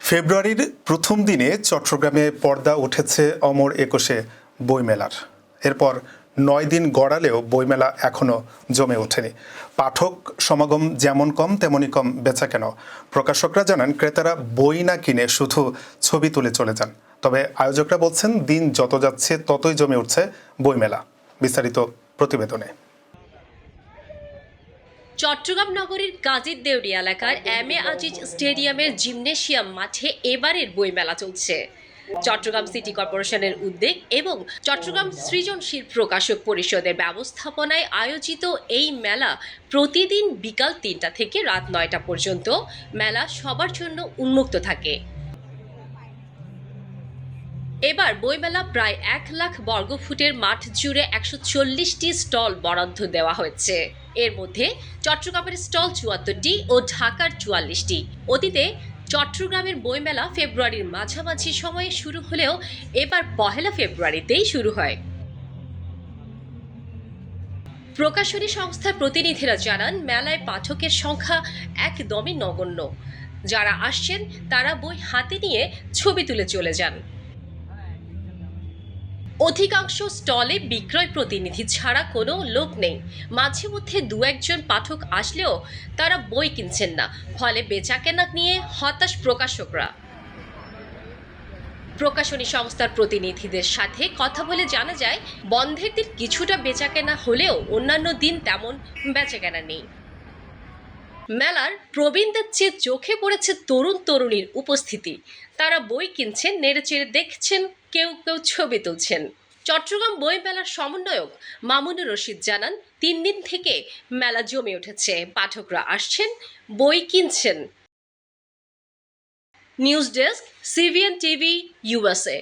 ফেব্রুয়ারির প্রথম দিনে চট্টগ্রামে পর্দা উঠেছে অমর একুশে বইমেলার। এরপর ৯ দিন গড়ালেও বইমেলা এখনও জমে ওঠেনি। পাঠক সমাগম যেমন কম তেমনই কম বেচাকেনা। প্রকাশকরা জানান ক্রেতারা বই না কিনে শুধু ছবি তুলে চলে যান। তবে আয়োজকরা বলছেন দিন যত যাচ্ছে ততই জমে উঠছে বইমেলা। বিস্তারিত প্রতিবেদনে। চট্টগ্রাম নগরীর কাজীর দেউরি এলাকার এম এ আজিজ স্টেডিয়ামের জিমনেশিয়াম মাঠে এবারের বইমেলা চলছে। চট্টগ্রাম সিটি কর্পোরেশনের উদ্যোগ এবং চট্টগ্রাম সৃজনশীল প্রকাশক পরিষদের ব্যবস্থাপনায় আয়োজিত এই মেলা প্রতিদিন বিকাল ৩টা থেকে রাত ৯টা পর্যন্ত মেলা সবার জন্য উন্মুক্ত থাকে। এবার বইমেলা প্রায় ১,০০,০০০ বর্গফুটের মাঠ জুড়ে ১৪০টি স্টল বরাদ্দ দেওয়া হয়েছে। এর মধ্যে চট্টগ্রামের স্টল ৭৪টি ও ঢাকার ৪৪টি। অতীতে চট্টগ্রামের বইমেলা ফেব্রুয়ারির মাঝামাঝি সময়ে শুরু হলেও এবার ১লা ফেব্রুয়ারিতেই শুরু হয়। প্রকাশনী সংস্থার প্রতিনিধিরা জানান মেলায় পাঠকের সংখ্যা একদমই নগণ্য। যারা আসছেন তারা বই হাতে নিয়ে ছবি তুলে চলে যান। অধিকাংশ স্টলে বিক্রয় প্রতিনিধি ছাড়া কোনো লোক নেই। মাঝে মধ্যে দু একজন পাঠক আসলেও তারা বই কিনছেন না, ফলে বেচাকেনা নিয়ে হতাশ প্রকাশকরা। প্রকাশনী সংস্থার প্রতিনিধিদের সাথে কথা বলে জানা যায় বন্ধের দিন কিছুটা বেচাকেনা হলেও অন্যান্য দিন তেমন বেচাকেনা নেই। মেলার প্রবীণদের চেয়ে চোখে পড়েছে তরুণ তরুণীর উপস্থিতি। তারা বই কিনছেন, নেড়েচেড়ে দেখছেন, কেউ কেউ ছবি তুলছেন। চট্টগ্রাম বই মেলার সমন্বয়ক মামুনুর রশিদ জানান ৩ দিন থেকে মেলা জমে উঠেছে। পাঠকরা আসছেন, বই কিনছেন। News desk, CVN TV, USA।